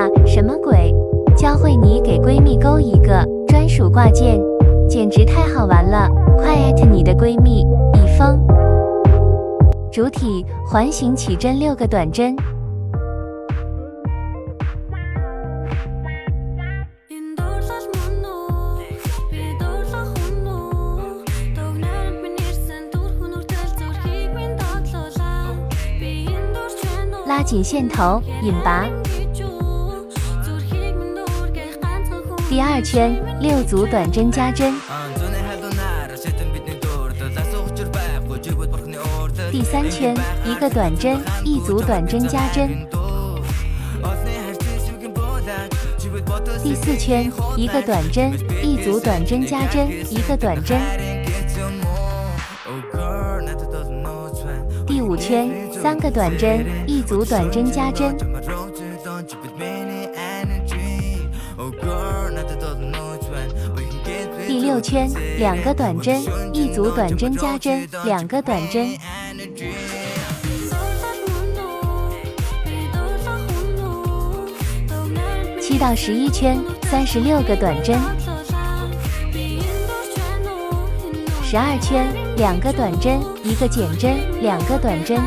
呀，什么鬼？教会你给闺蜜勾一个专属挂件，简直太好玩了！快艾特你的闺蜜，已封。主体环形起针6个短针。拉紧线头，引拔。第2圈6组短针加针。第3圈1个短针，1组短针加针。第4圈1个短针，1组短针加针，1个短针。第5圈3个短针，1组短针加针。第6圈2个短针，1组短针加针，2个短针。7到11圈36个短针。12圈2个短针，1个减针，2个短针。